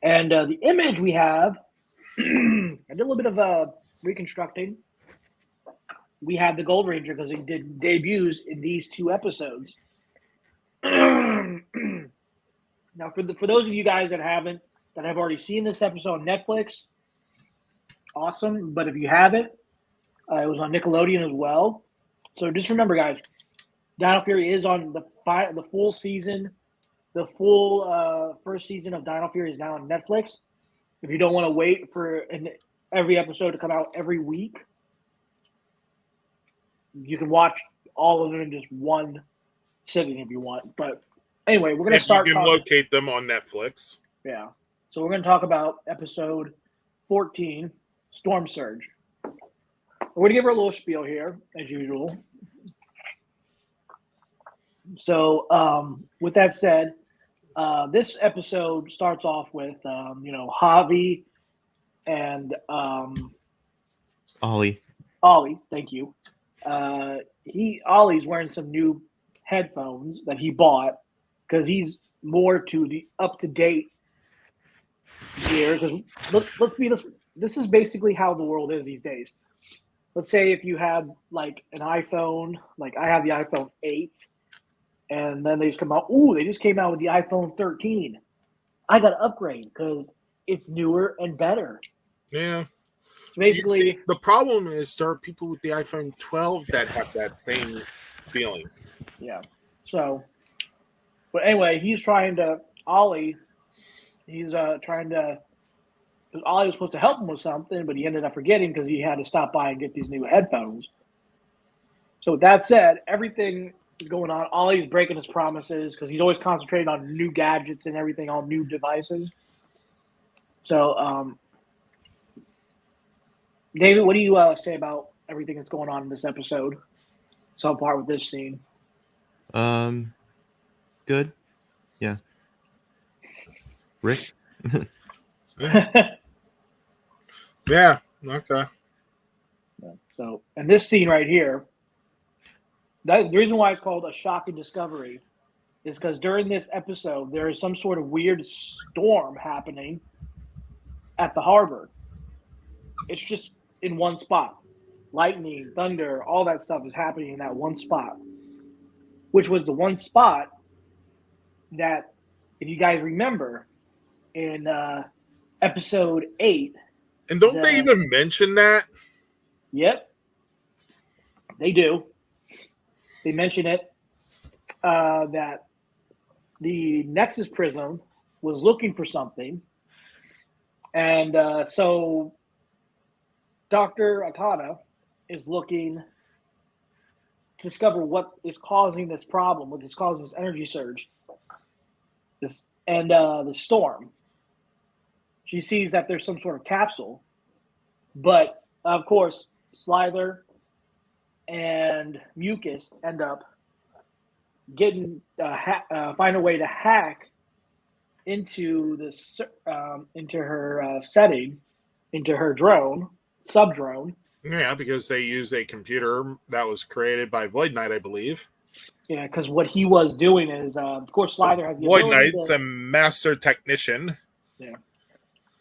And the image we have, I did a little bit of reconstructing. we had the Gold Ranger because he did debuts in these 2 episodes. Now, for those of you guys that have already seen this episode on Netflix, awesome. But if you haven't, it was on Nickelodeon as well. So just remember, guys, Dino Fury is on the full season. The full first season of Dino Fury is now on Netflix. If you don't want to wait for every episode to come out every week, you can watch all of them in just one sitting if you want. But anyway, we're going to start. You can locate them on Netflix. Yeah. So we're going to talk about episode 14, Storm Surge. We're going to give her a little spiel here, as usual. So with that said, this episode starts off with, Javi and Ollie. Ollie, thank you. Ollie's wearing some new headphones that he bought because he's more to the up-to-date gear. Because this is basically how the world is these days. Let's say if you had like an iPhone, like I have the iPhone 8, and then they just come out. Ooh, they just came out with the iPhone 13. I got to upgrade because it's newer and better. Yeah. Basically, the problem is there are people with the iPhone 12 that have that same feeling. Yeah. So, but anyway, Ollie because Ollie was supposed to help him with something, but he ended up forgetting because he had to stop by and get these new headphones. So with that said, everything is going on. Ollie's breaking his promises because he's always concentrating on new gadgets and everything, on new devices. So, David, what do you say about everything that's going on in this episode so far with this scene? Good. Yeah. Rick? Yeah, okay. So, and this scene right here, the reason why it's called a shocking discovery is because during this episode, there is some sort of weird storm happening at the harbor. It's just in one spot. Lightning, thunder, all that stuff is happening in that one spot, which was the one spot that, if you guys remember, in episode 8. And don't they even mention that? Yep. They do. They mention it, that the Nexus Prism was looking for something. And so Dr. Akana is looking to discover what is causing this problem, what is causing this energy surge, the storm. She sees that there's some sort of capsule, but of course, Slither and Mucus end up find a way to hack into this, into her setting, into her sub-drone. Yeah, because they use a computer that was created by Void Knight, I believe. Yeah, because what he was doing is, of course, Slither has the Void ability Knight's a master technician. Yeah.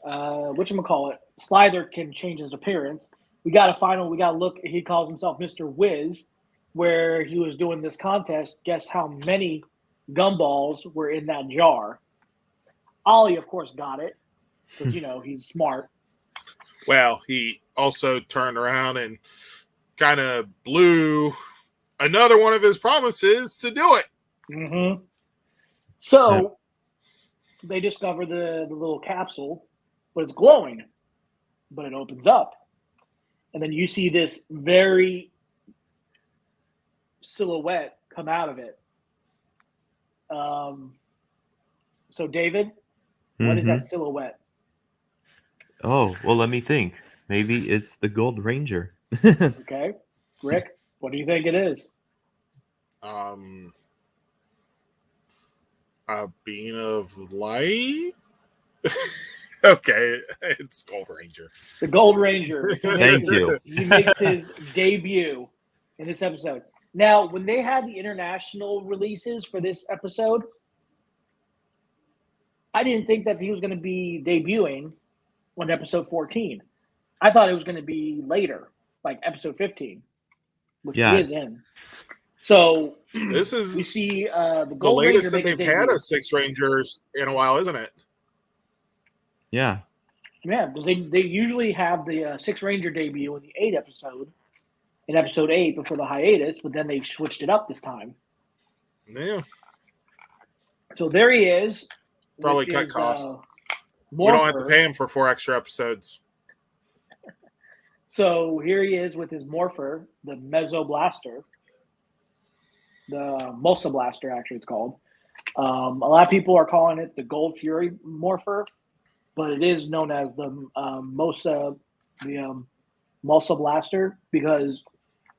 Whatchamacallit, Slither can change his appearance. We got to look. He calls himself Mr. Wiz, where he was doing this contest. Guess how many gumballs were in that jar? Ollie, of course, got it because, he's smart. Well, he also turned around and kind of blew another one of his promises to do it. Mm-hmm. So they discover the little capsule, but it's glowing, but it opens up. And then you see this very silhouette come out of it. So, David, what is that silhouette? Oh, well, let me think. Maybe it's the Gold Ranger. Okay. Rick, what do you think it is? A being of light? Okay, it's Gold Ranger. The Gold Ranger. Thank you. He makes his debut in this episode. Now, when they had the international releases for this episode, I didn't think that he was going to be debuting on episode 14. I thought it was going to be later, like episode 15. which Yeah. he is in. So This is we see the the Gold latest Ranger that makes they've a had debut. of Six Rangers in a while, isn't it? Yeah. Yeah, because they usually have the Six Ranger debut in the 8th episode, in episode 8 before the hiatus, but then they switched it up this time. Yeah. So there he is. Probably with cut his, costs. We Morpher. don't have to pay him for 4 extra episodes. So here he is with his Morpher, the Mezco Blaster. The Mosa Blaster, actually, it's called. A lot of people are calling it the Gold Fury Morpher, but it is known as the Mosa Blaster because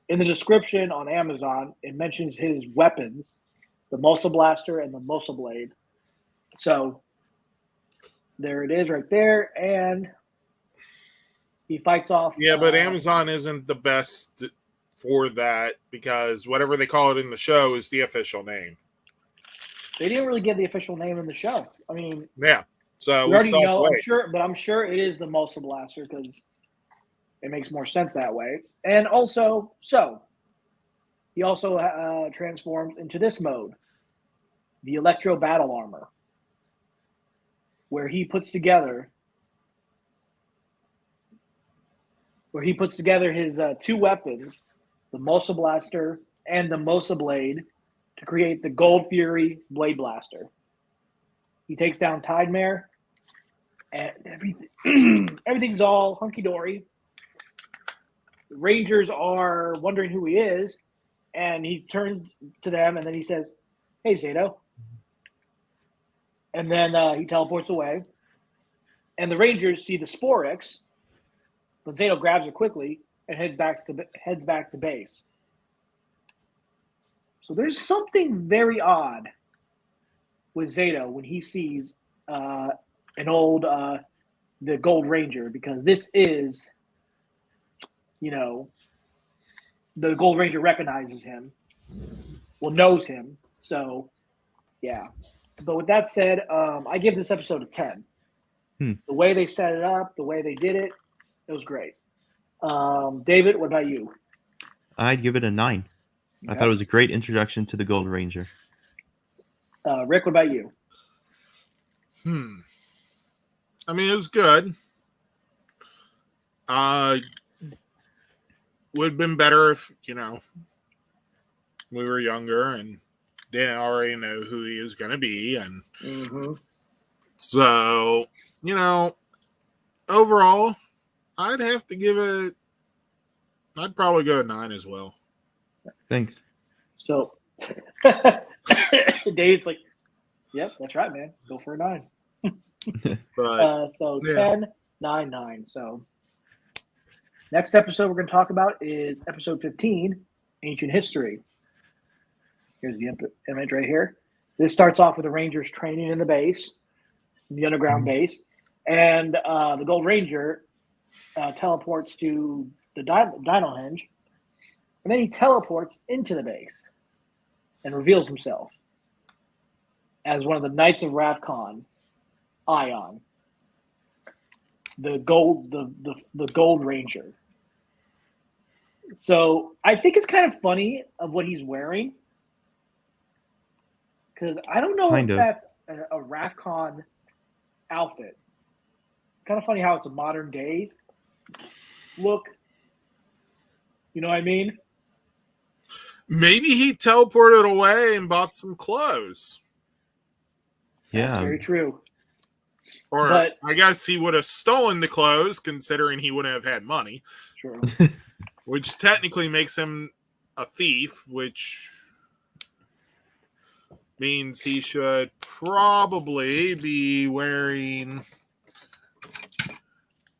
in the description on Amazon, it mentions his weapons, the Mosa Blaster and the Mosa Blade. So there it is right there, and he fights off. Yeah, but Amazon isn't the best for that because whatever they call it in the show is the official name. They didn't really give the official name in the show. I mean, Yeah. So we already still have to know. wait. I'm sure it is the Mosa Blaster because it makes more sense that way. And also, he also transforms into this mode, the Electro Battle Armor, where he puts together his 2 weapons, the Mosa Blaster and the Mosa Blade, to create the Gold Fury Blade Blaster. He takes down Tidemare, and everything's all hunky-dory. The Rangers are wondering who he is, and he turns to them, and then he says, "Hey, Zado." And then he teleports away, and the Rangers see the Sporix, but Zado grabs her quickly and heads back to base. So there's something very odd with Zado when he sees an old the Gold Ranger, because this is, the Gold Ranger recognizes him, knows him. So, yeah. But with that said, I give this episode a 10. The way they set it up, the way they did it, it was great. David, what about you? I'd give it a 9. I thought it was a great introduction to the Gold Ranger. Rick, what about you? I mean, it was good. Would have been better if, we were younger and didn't already know who he was going to be. And so, overall, I'd have to give it, I'd probably go a 9 as well. Thanks. So, David's like, yep, that's right, man. Go for a 9. But, so yeah. 10, 9, 9. So next episode we're going to talk about is episode 15, Ancient History. Here's the image right here. This starts off with the Rangers training in the base, in the underground base, and the Gold Ranger teleports to the Dino Henge, and then he teleports into the base and reveals himself as one of the Knights of Ravkon, Ion, the Gold Ranger. So I think it's kind of funny of what he's wearing, because I don't know if that's a Ravkon outfit. Kind of funny how it's a modern day look. You know what I mean? Maybe he teleported away and bought some clothes. Yeah. That's very true. Or I guess he would have stolen the clothes, considering he wouldn't have had money. True. Which technically makes him a thief, which means he should probably be wearing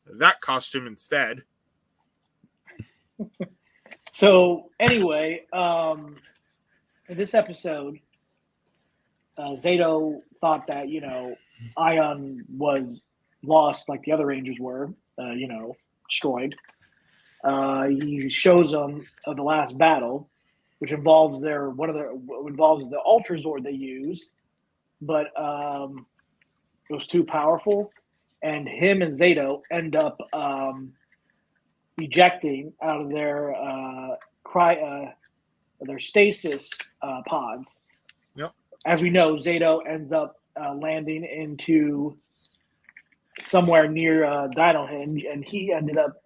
that costume instead. So anyway, in this episode, Zado thought that, Ion was lost like the other Rangers were, destroyed. He shows them the last battle, which involves the Ultra Zord they used, but it was too powerful, and him and Zado end up ejecting out of their their stasis pods. Yep. As we know, Zado ends up landing into somewhere near Dino Hinge, and he ended up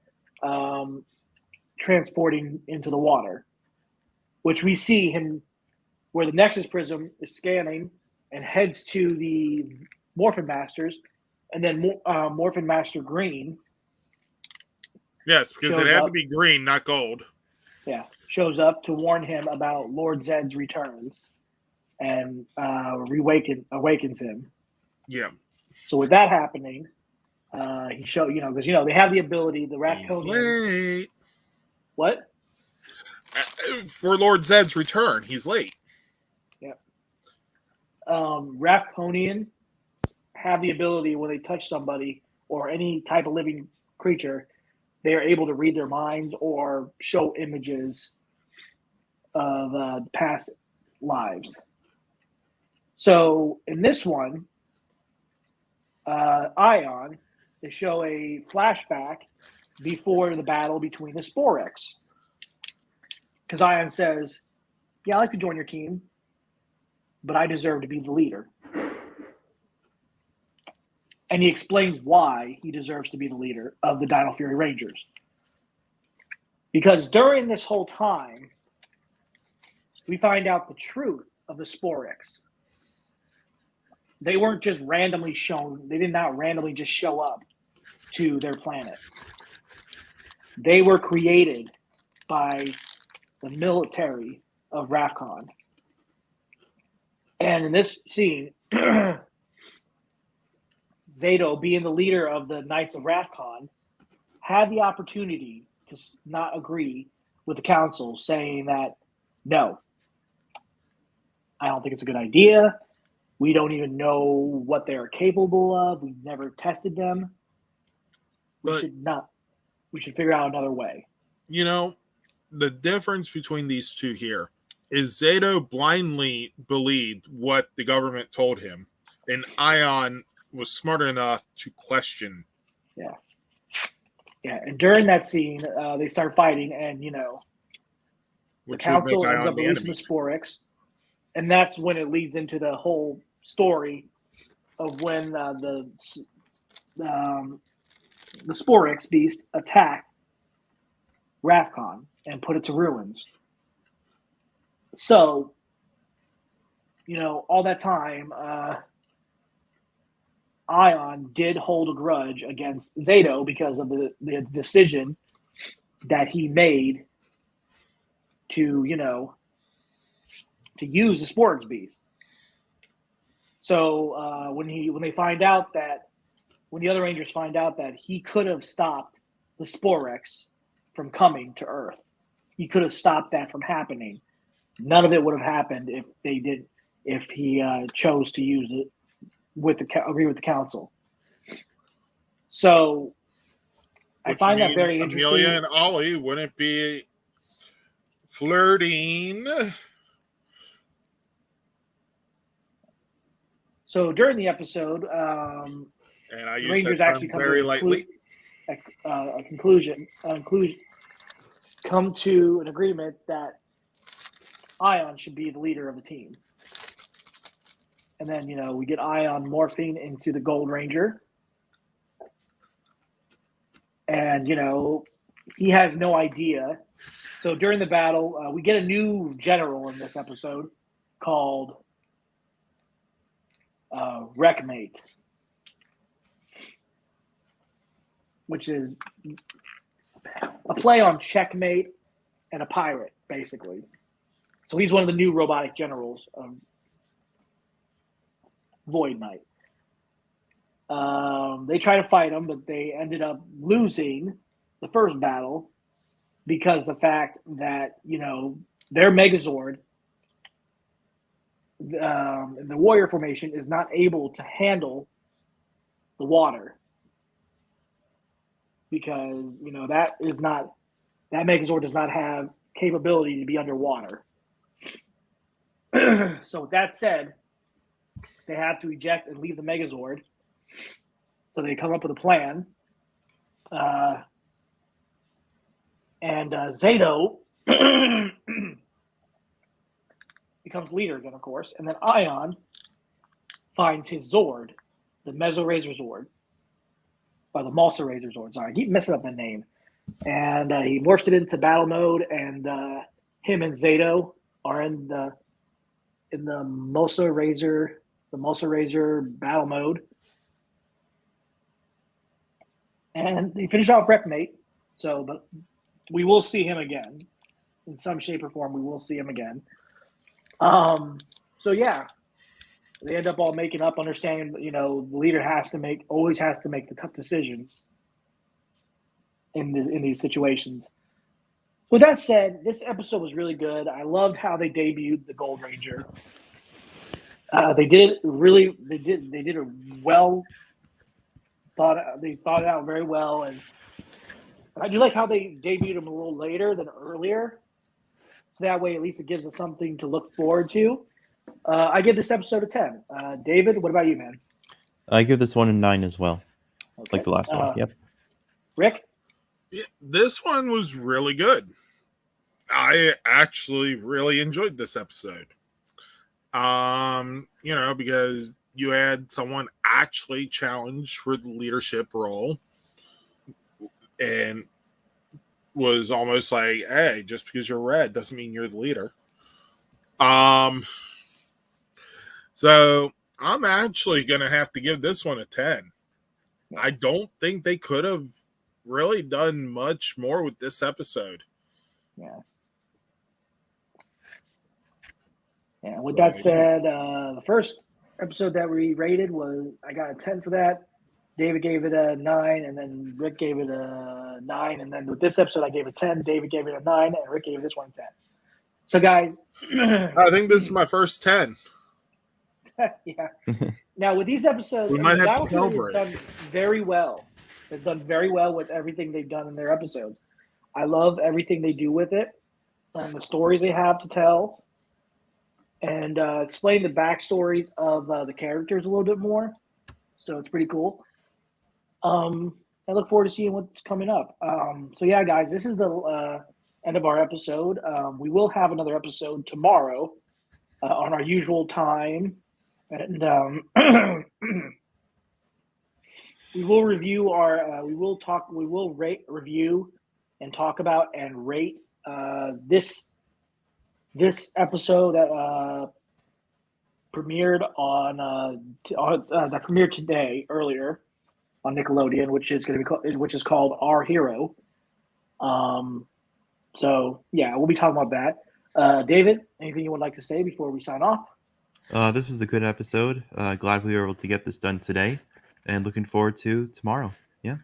transporting into the water, which we see him where the Nexus Prism is scanning and heads to the Morphin Masters, and then Morphin Master Green. Yes, because it had to be green, not gold. Yeah, shows up to warn him about Lord Zed's return and awakens him. Yeah. So with that happening, he showed, because they have the ability, the Rafconians. Late. What? For Lord Zed's return, he's late. Yeah. Rafconians have the ability when they touch somebody or any type of living creature, they are able to read their minds or show images of past lives. So in this one, Ion, they show a flashback before the battle between the Sporex. Because Ion says, yeah, I'd like to join your team, but I deserve to be the leader. And he explains why he deserves to be the leader of the Dino Fury Rangers. Because during this whole time, we find out the truth of the Sporex. They weren't just randomly shown. They did not randomly just show up to their planet. They were created by the military of Rafcon. And in this scene, Zado, being the leader of the Knights of Rafcon, had the opportunity to not agree with the council, saying that, no, I don't think it's a good idea. We don't even know what they're capable of. We've never tested them. We should figure out another way. The difference between these two here is Zado blindly believed what the government told him, and Ion was smart enough to question. Yeah. And during that scene, they start fighting, and the council ends up releasing the Sporex, and that's when it leads into the whole story of when the Sporex beast attacked Rafcon and put it to ruins. So, all that time, Ion did hold a grudge against Zado because of the decision that he made to use the Sporex beast. So when the other Rangers find out that he could have stopped the Sporex from coming to Earth, he could have stopped that from happening. None of it would have happened if he chose to use it agree with the council. So I find that very interesting. Amelia and Ollie wouldn't be flirting. So during the episode, and I use Rangers that actually term very lightly. A conclusion, come to an agreement that Ion should be the leader of the team. And then, we get Ion morphing into the Gold Ranger. And, he has no idea. So during the battle, we get a new general in this episode called Wreckmate, which is a play on checkmate and a pirate, basically. So he's one of the new robotic generals of Void Knight. They try to fight him, but they ended up losing the first battle because the fact that, their Megazord, the warrior formation, is not able to handle the water. Because, that Megazord does not have capability to be underwater. So with that said, they have to eject and leave the Megazord. So they come up with a plan. And Zado becomes leader again, of course, and then Ion finds his Zord, the Mezco Razor Zord, or the Malsa Razor Zord. Sorry, I keep messing up the name. And he morphs it into battle mode, and him and Zado are in the Malsa Razor battle mode, and they finish off Wreckmate. So, but we will see him again in some shape or form. We will see him again. So yeah, they end up all making up, understanding. The leader always has to make the tough decisions in these situations. With that said, this episode was really good. I loved how they debuted the Gold Ranger. They did a well thought. They thought it out very well, and I do like how they debuted him a little later than earlier. So that way, at least it gives us something to look forward to. I give this episode a 10. David, what about you, man? I give this one a 9 as well, Okay. like the last one. Yep. Rick? Yeah, this one was really good. I actually really enjoyed this episode. Because you had someone actually challenged for the leadership role and was almost like, hey, just because you're red doesn't mean you're the leader. So I'm actually going to have to give this one a 10. I don't think they could have really done much more with this episode. Yeah. Yeah. With that said, the first episode that we rated I got a 10 for that. David gave it a 9, and then Rick gave it a 9. And then with this episode, I gave it a 10. David gave it a 9, and Rick gave this one a 10. So, guys. I think this is my first 10. Yeah. Now, with these episodes, We might have to Dino Fury celebrate. has done very well. They've done very well with everything they've done in their episodes. I love everything they do with it and the stories they have to tell and explain the backstories of the characters a little bit more. So it's pretty cool. I look forward to seeing what's coming up. So yeah, guys, this is the end of our episode. We will have another episode tomorrow on our usual time. And we will review we will rate, review, and talk about and rate this episode that premiered that premiered today earlier on Nickelodeon, which is called Our Hero. So yeah, we'll be talking about that. David, anything you would like to say before we sign off? This was a good episode. Glad we were able to get this done today, and looking forward to tomorrow. Yeah.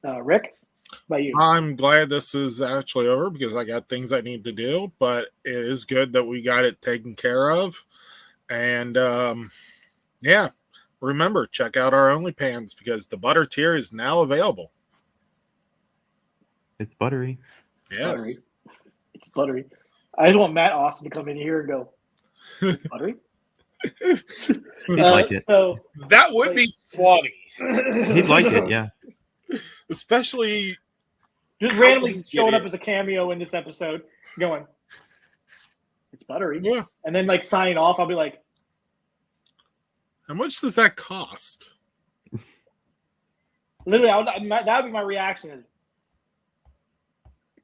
Rick, how about you? I'm glad this is actually over because I got things I need to do, but it is good that we got it taken care of. And yeah, remember, check out our OnlyPans because the butter tier is now available. It's buttery. Yes. It's buttery. I just want Matt Austin to come in here and go, "It's buttery." He'd like it. So That would be funny. He'd like it, yeah. Especially just randomly showing up as a cameo in this episode, going, "It's buttery," yeah. and then like signing off. I'll be like, How much does that cost? literally, that would be my reaction.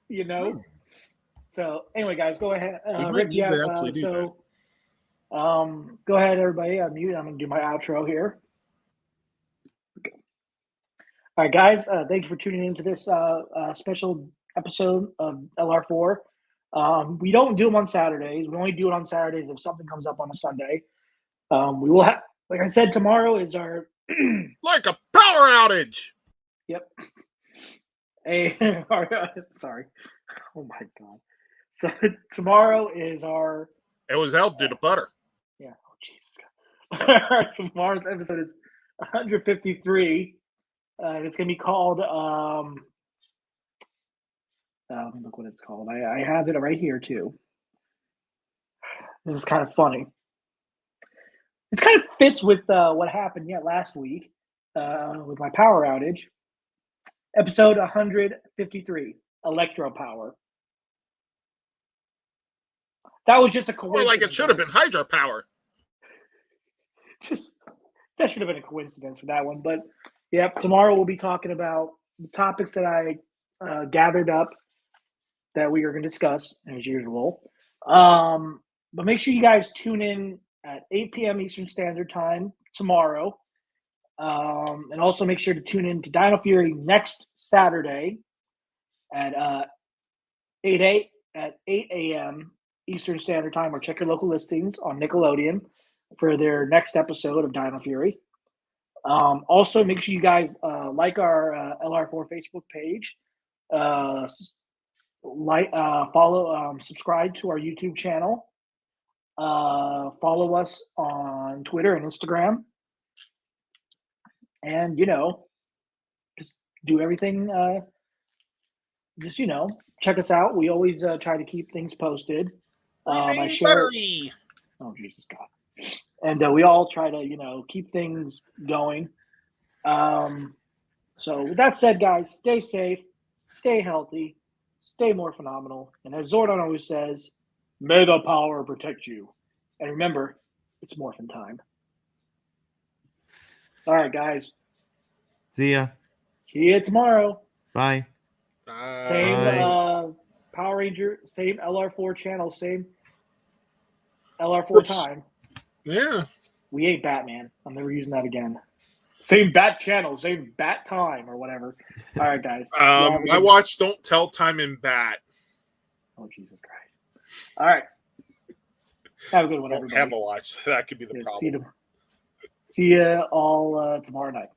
You know. So anyway, guys, go ahead. might Rick, need to actually do go ahead, everybody. I'm mute. I'm gonna do my outro here. Okay. All right, guys. Thank you for tuning into this special episode of LR4. We don't do them on Saturdays. We only do it on Saturdays if something comes up on a Sunday. We will have, like I said, tomorrow is our like a power outage. Yep. Sorry. Oh my god. So tomorrow is our. It was helped due to butter. Yeah. Oh Jesus. Tomorrow's episode is 153. It's gonna be called. Look what it's called. I have it right here too. This is kind of funny. This kind of fits with what happened last week with my power outage. Episode 153, Electro Power. That was just a More coincidence. like it should have been hydropower. That should have been a coincidence for that one. But yep, tomorrow we'll be talking about the topics that I gathered up that we are going to discuss as usual. But make sure you guys tune in at 8 p.m. Eastern Standard Time tomorrow. And also make sure to tune in to Dino Fury next Saturday at 8 a.m. Eastern Standard Time, or check your local listings on Nickelodeon for their next episode of Dino Fury. Also, make sure you guys like our LR4 Facebook page, follow, subscribe to our YouTube channel, follow us on Twitter and Instagram, and just do everything. Check us out. We always try to keep things posted. I Remain share. buttery. Oh, Jesus God. And we all try to, keep things going. So with that said, guys, stay safe, stay healthy, stay more phenomenal. And as Zordon always says, may the power protect you. And remember, it's morphin' time. All right, guys. See ya. See you tomorrow. Bye. Same Bye. Power Ranger, same LR4 channel, same LR4 time. Yeah. We ate Batman. I'm never using that again. Same bat channel, same bat time, or whatever. All right, guys. I watch Don't Tell Time in Bat. Oh, Jesus Christ. All right. Have a good one, I don't everybody. have a watch. That could be the problem. See you all tomorrow night.